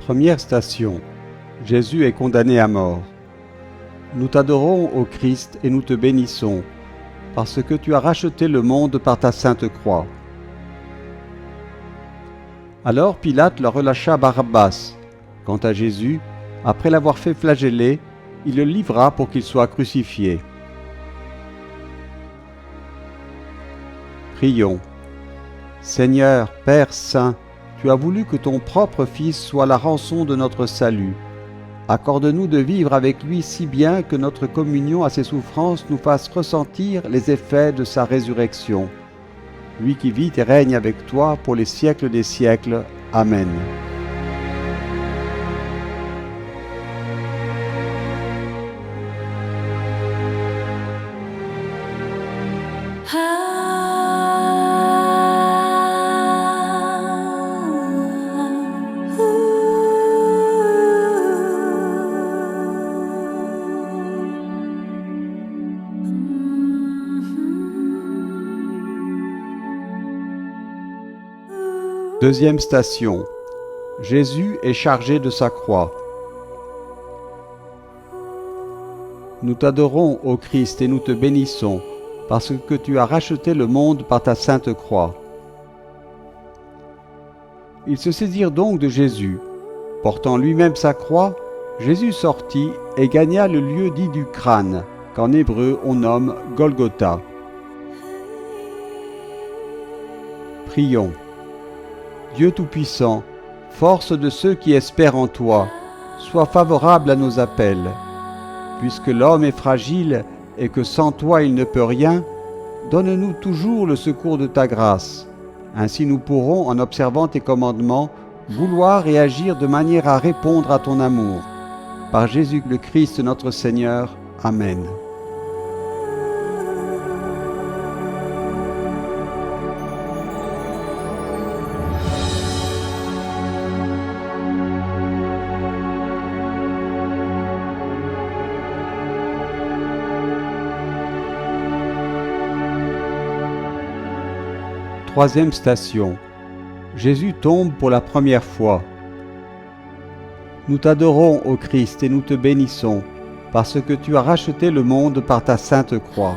Première station. Jésus est condamné à mort. Nous t'adorons, ô Christ, et nous te bénissons, parce que tu as racheté le monde par ta sainte croix. Alors Pilate leur relâcha Barabbas. Quant à Jésus, après l'avoir fait flageller, il le livra pour qu'il soit crucifié. Prions. Seigneur, Père saint, tu as voulu que ton propre Fils soit la rançon de notre salut. Accorde-nous de vivre avec lui si bien que notre communion à ses souffrances nous fasse ressentir les effets de sa résurrection. Lui qui vit et règne avec toi pour les siècles des siècles. Amen. Deuxième station. Jésus est chargé de sa croix. Nous t'adorons, ô Christ, et nous te bénissons, parce que tu as racheté le monde par ta sainte croix. Ils se saisirent donc de Jésus. Portant lui-même sa croix, Jésus sortit et gagna le lieu dit du crâne, qu'en hébreu on nomme Golgotha. Prions. Dieu Tout-Puissant, force de ceux qui espèrent en toi, sois favorable à nos appels. Puisque l'homme est fragile et que sans toi il ne peut rien, donne-nous toujours le secours de ta grâce. Ainsi nous pourrons, en observant tes commandements, vouloir et agir de manière à répondre à ton amour. Par Jésus le Christ notre Seigneur. Amen. Troisième station. Jésus tombe pour la première fois. Nous t'adorons, ô Christ, et nous te bénissons, parce que tu as racheté le monde par ta sainte croix.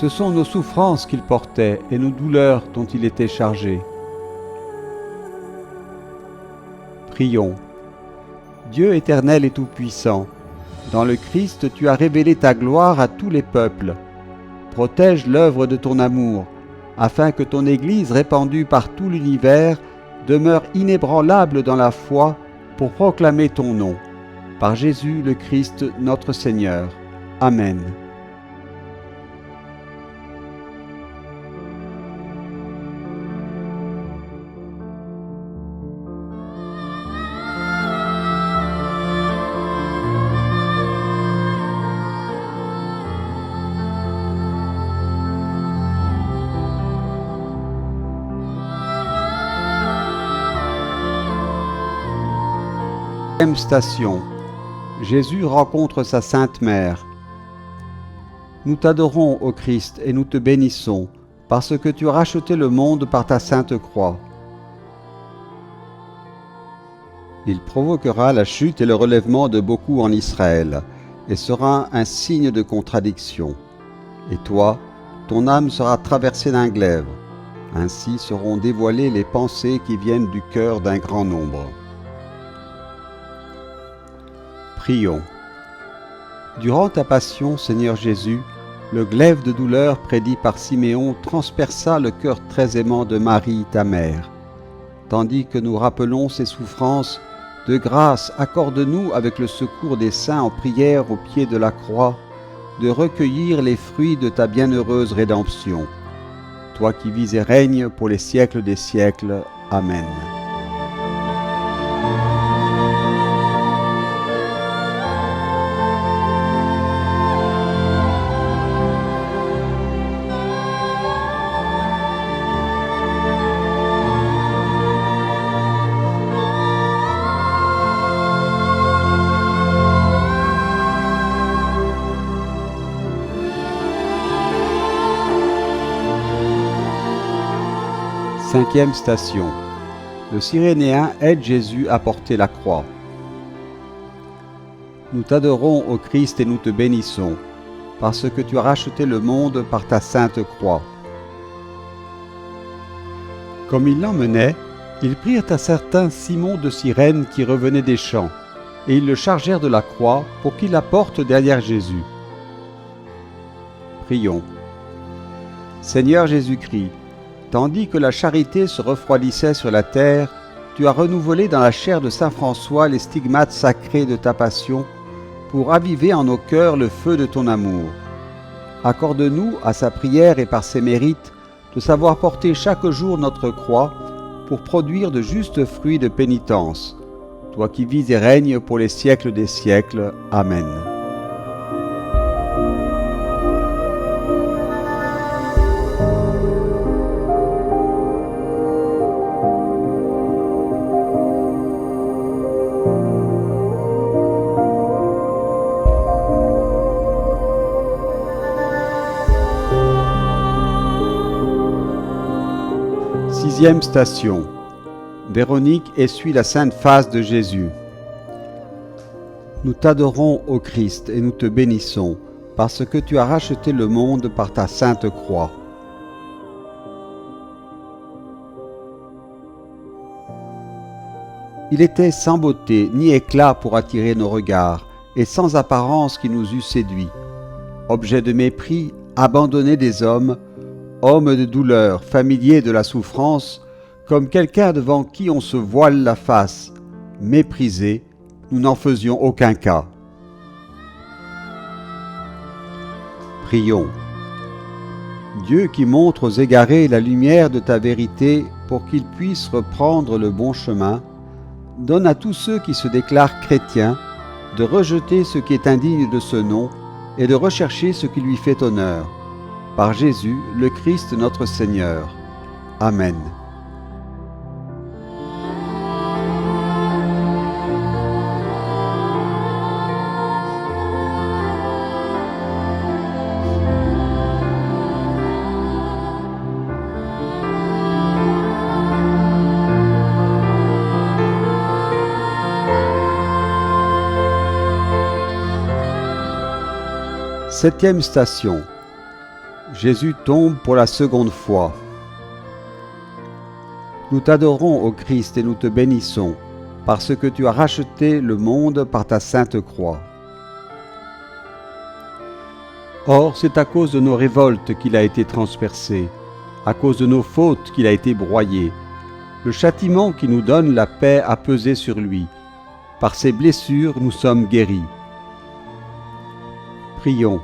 Ce sont nos souffrances qu'il portait et nos douleurs dont il était chargé. Prions. Dieu éternel et tout-puissant, dans le Christ tu as révélé ta gloire à tous les peuples. Protège l'œuvre de ton amour, afin que ton Église répandue par tout l'univers demeure inébranlable dans la foi pour proclamer ton nom. Par Jésus le Christ notre Seigneur. Amen. Deuxième station. Jésus rencontre sa Sainte Mère. Nous t'adorons, ô Christ, et nous te bénissons, parce que tu as racheté le monde par ta sainte croix. Il provoquera la chute et le relèvement de beaucoup en Israël, et sera un signe de contradiction. Et toi, ton âme sera traversée d'un glaive. Ainsi seront dévoilées les pensées qui viennent du cœur d'un grand nombre. Prions. Durant ta passion, Seigneur Jésus, le glaive de douleur prédit par Siméon transperça le cœur très aimant de Marie, ta mère. Tandis que nous rappelons ses souffrances, de grâce accorde-nous avec le secours des saints en prière au pied de la croix, de recueillir les fruits de ta bienheureuse rédemption. Toi qui vis et règnes pour les siècles des siècles. Amen. Cinquième station. le Cyrénéen aide Jésus à porter la croix. Nous t'adorons, ô Christ, et nous te bénissons, parce que tu as racheté le monde par ta sainte croix. Comme ils l'emmenaient, ils prirent un certain Simon de Cyrène qui revenait des champs, et ils le chargèrent de la croix pour qu'il la porte derrière Jésus. Prions. Seigneur Jésus-Christ, tandis que la charité se refroidissait sur la terre, tu as renouvelé dans la chair de saint François les stigmates sacrés de ta passion pour aviver en nos cœurs le feu de ton amour. Accorde-nous, à sa prière et par ses mérites, de savoir porter chaque jour notre croix pour produire de justes fruits de pénitence. Toi qui vis et règnes pour les siècles des siècles. Amen. Sixième station. Véronique essuie la sainte face de Jésus. Nous t'adorons, ô Christ, et nous te bénissons, parce que tu as racheté le monde par ta sainte croix. Il était sans beauté ni éclat pour attirer nos regards, et sans apparence qui nous eût séduits. Objet de mépris, abandonné des hommes, homme de douleur, familier de la souffrance, comme quelqu'un devant qui on se voile la face, méprisé, nous n'en faisions aucun cas. Prions. Dieu qui montre aux égarés la lumière de ta vérité pour qu'ils puissent reprendre le bon chemin, donne à tous ceux qui se déclarent chrétiens de rejeter ce qui est indigne de ce nom et de rechercher ce qui lui fait honneur. Par Jésus, le Christ notre Seigneur. Amen. Septième station. Jésus tombe pour la seconde fois. Nous t'adorons, ô Christ, et nous te bénissons, parce que tu as racheté le monde par ta sainte croix. Or, c'est à cause de nos révoltes qu'il a été transpercé, à cause de nos fautes qu'il a été broyé. Le châtiment qui nous donne la paix a pesé sur lui. Par ses blessures, nous sommes guéris. Prions.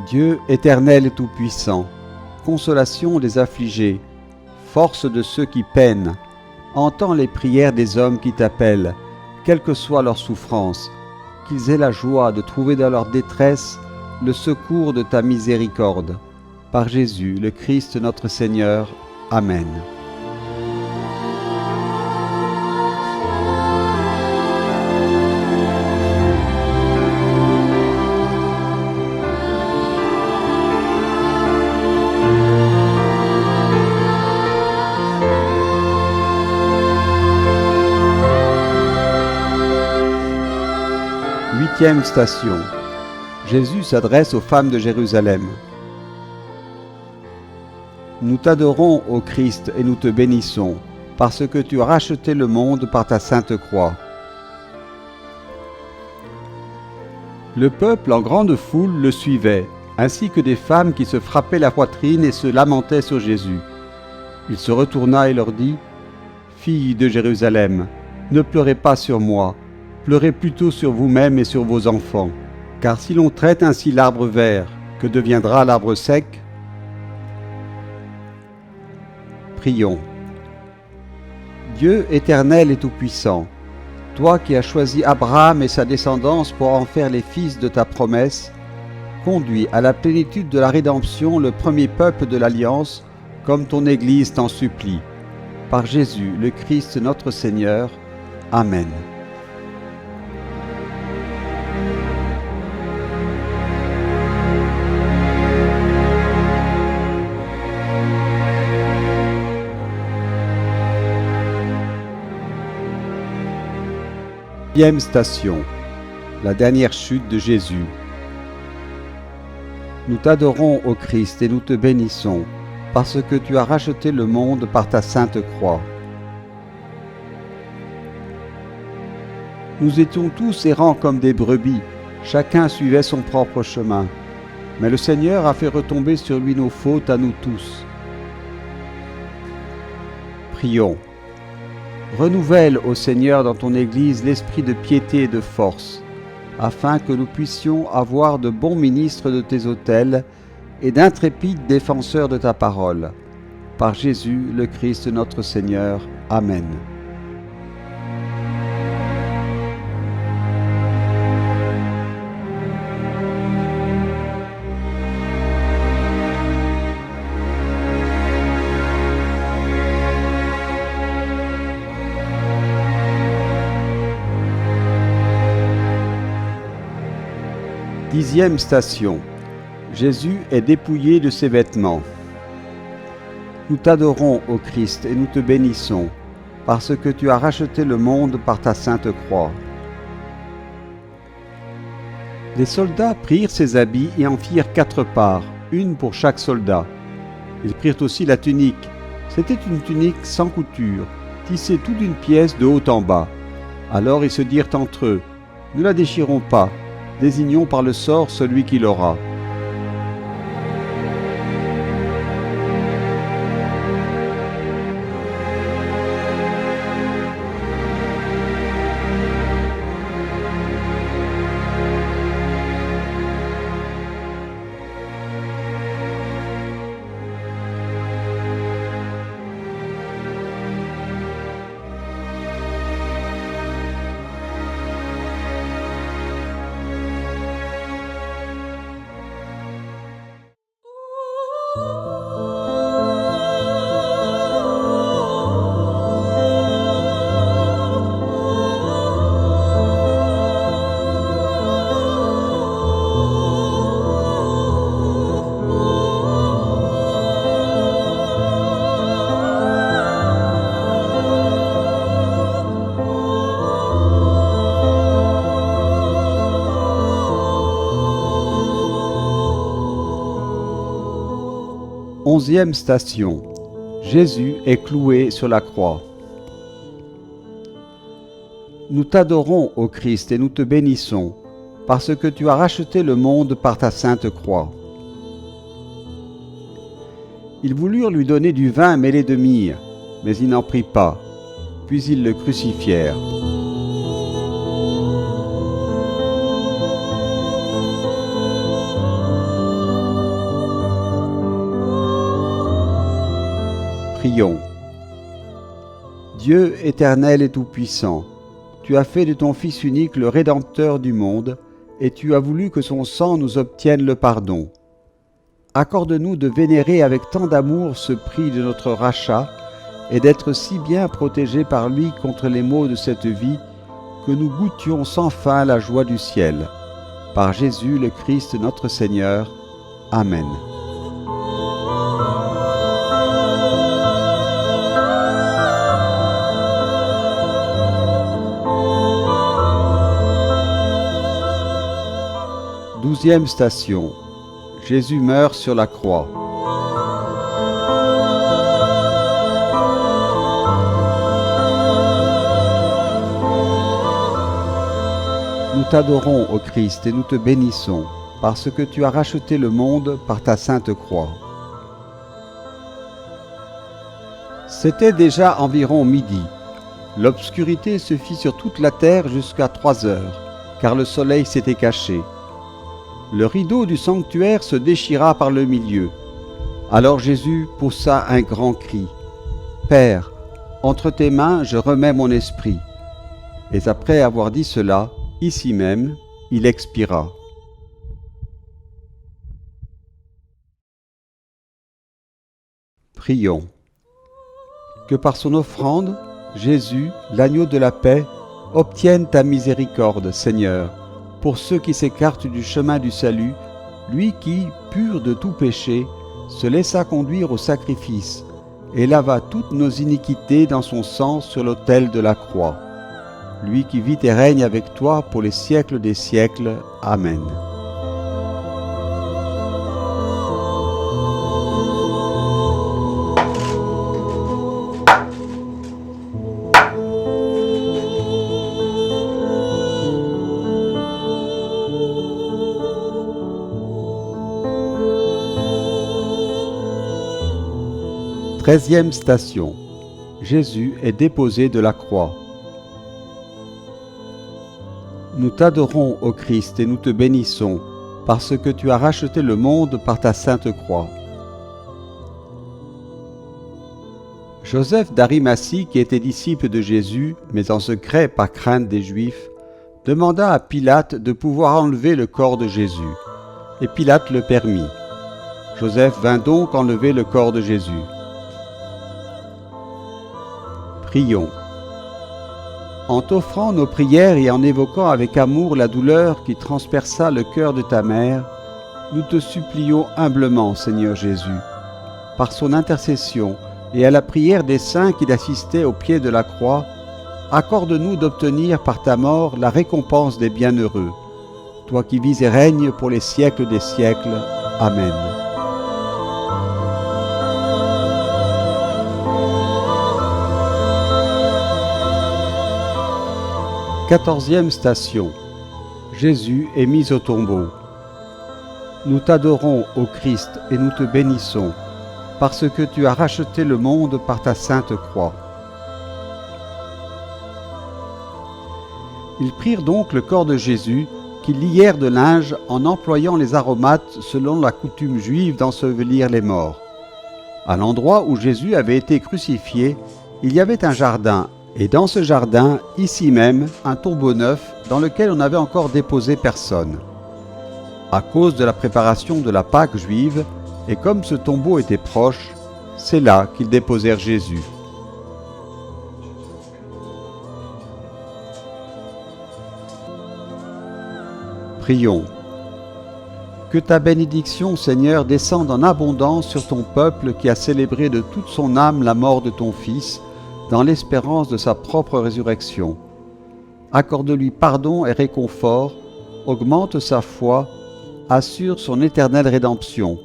Dieu éternel et tout-puissant, consolation des affligés, force de ceux qui peinent, entends les prières des hommes qui t'appellent, quelle que soit leur souffrance, qu'ils aient la joie de trouver dans leur détresse le secours de ta miséricorde. Par Jésus, le Christ notre Seigneur. Amen. Huitième station. Jésus s'adresse aux femmes de Jérusalem. Nous t'adorons, ô Christ, et nous te bénissons, parce que tu as racheté le monde par ta sainte croix. Le peuple en grande foule le suivait, ainsi que des femmes qui se frappaient la poitrine et se lamentaient sur Jésus. Il se retourna et leur dit : « Filles de Jérusalem, ne pleurez pas sur moi, pleurez plutôt sur vous-même et sur vos enfants. Car si l'on traite ainsi l'arbre vert, que deviendra l'arbre sec ? » Prions. Dieu éternel et tout-puissant, toi qui as choisi Abraham et sa descendance pour en faire les fils de ta promesse, conduis à la plénitude de la rédemption le premier peuple de l'Alliance, comme ton Église t'en supplie. Par Jésus, le Christ notre Seigneur. Amen. 9e station, la dernière chute de Jésus. Nous t'adorons, ô Christ, et nous te bénissons, parce que tu as racheté le monde par ta sainte croix. Nous étions tous errants comme des brebis, chacun suivait son propre chemin. Mais le Seigneur a fait retomber sur lui nos fautes à nous tous. Prions. Renouvelle, ô Seigneur, dans ton Église l'esprit de piété et de force, afin que nous puissions avoir de bons ministres de tes autels et d'intrépides défenseurs de ta parole. Par Jésus le Christ notre Seigneur. Amen. Dixième station. Jésus est dépouillé de ses vêtements. Nous t'adorons, ô Christ, et nous te bénissons, parce que tu as racheté le monde par ta sainte croix. Les soldats prirent ses habits et en firent 4 parts, une pour chaque soldat. Ils prirent aussi la tunique. C'était une tunique sans couture, tissée toute d'une pièce de haut en bas. Alors ils se dirent entre eux, « Ne la déchirons pas, désignons par le sort celui qui l'aura. » Onzième station. Jésus est cloué sur la croix. Nous t'adorons, ô Christ, et nous te bénissons, parce que tu as racheté le monde par ta sainte croix. Ils voulurent lui donner du vin mêlé de myrrhe, mais il n'en prit pas, puis ils le crucifièrent. Prions. Dieu éternel et tout-puissant, tu as fait de ton Fils unique le Rédempteur du monde, et tu as voulu que son sang nous obtienne le pardon. Accorde-nous de vénérer avec tant d'amour ce prix de notre rachat, et d'être si bien protégés par lui contre les maux de cette vie, que nous goûtions sans fin la joie du ciel. Par Jésus le Christ notre Seigneur. Amen. Douzième station. Jésus meurt sur la croix. Nous t'adorons, ô Christ, et nous te bénissons, parce que tu as racheté le monde par ta sainte croix. C'était déjà environ midi. L'obscurité se fit sur toute la terre jusqu'à 3 heures, car le soleil s'était caché. Le rideau du sanctuaire se déchira par le milieu. Alors Jésus poussa un grand cri. « Père, entre tes mains je remets mon esprit. » Et après avoir dit cela, ici même, il expira. Prions. Que par son offrande, Jésus, l'agneau de la paix, obtienne ta miséricorde, Seigneur, pour ceux qui s'écartent du chemin du salut, lui qui, pur de tout péché, se laissa conduire au sacrifice et lava toutes nos iniquités dans son sang sur l'autel de la croix. lui qui vit et règne avec toi pour les siècles des siècles. Amen. Treizième station. Jésus est déposé de la croix. Nous t'adorons, ô Christ, et nous te bénissons, parce que tu as racheté le monde par ta sainte croix. Joseph d'Arimathie, qui était disciple de Jésus, mais en secret par crainte des Juifs, demanda à Pilate de pouvoir enlever le corps de Jésus, et Pilate le permit. Joseph vint donc enlever le corps de Jésus. Prions. En t'offrant nos prières et en évoquant avec amour la douleur qui transperça le cœur de ta mère, nous te supplions humblement, Seigneur Jésus, par son intercession et à la prière des saints qui l'assistaient au pied de la croix, accorde-nous d'obtenir par ta mort la récompense des bienheureux, toi qui vis et règnes pour les siècles des siècles. Amen. Quatorzième station. Jésus est mis au tombeau. Nous t'adorons, ô Christ, et nous te bénissons, parce que tu as racheté le monde par ta sainte croix. Ils prirent donc le corps de Jésus, qu'ils lièrent de linge en employant les aromates selon la coutume juive d'ensevelir les morts. À l'endroit où Jésus avait été crucifié, il y avait un jardin, et dans ce jardin, ici même, un tombeau neuf dans lequel on n'avait encore déposé personne. À cause de la préparation de la Pâque juive, et comme ce tombeau était proche, c'est là qu'ils déposèrent Jésus. Prions. Que ta bénédiction, Seigneur, descende en abondance sur ton peuple qui a célébré de toute son âme la mort de ton Fils, dans l'espérance de sa propre résurrection. Accorde-lui pardon et réconfort, augmente sa foi, assure son éternelle rédemption.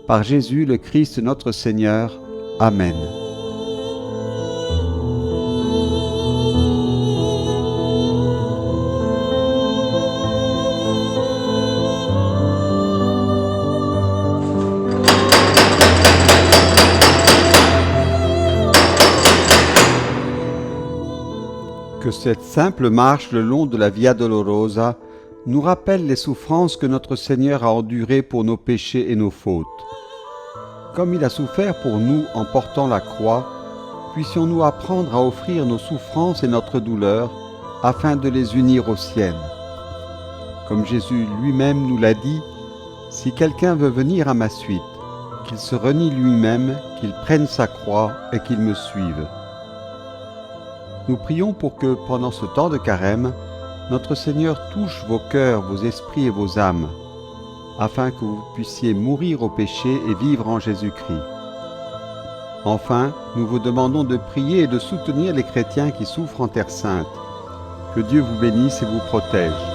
Par Jésus le Christ notre Seigneur. Amen. Que cette simple marche le long de la Via Dolorosa nous rappelle les souffrances que notre Seigneur a endurées pour nos péchés et nos fautes. Comme il a souffert pour nous en portant la croix, puissions-nous apprendre à offrir nos souffrances et notre douleur afin de les unir aux siennes. Comme Jésus lui-même nous l'a dit, « Si quelqu'un veut venir à ma suite, qu'il se renie lui-même, qu'il prenne sa croix et qu'il me suive. » Nous prions pour que, pendant ce temps de carême, notre Seigneur touche vos cœurs, vos esprits et vos âmes, afin que vous puissiez mourir au péché et vivre en Jésus-Christ. Enfin, nous vous demandons de prier et de soutenir les chrétiens qui souffrent en Terre Sainte. Que Dieu vous bénisse et vous protège.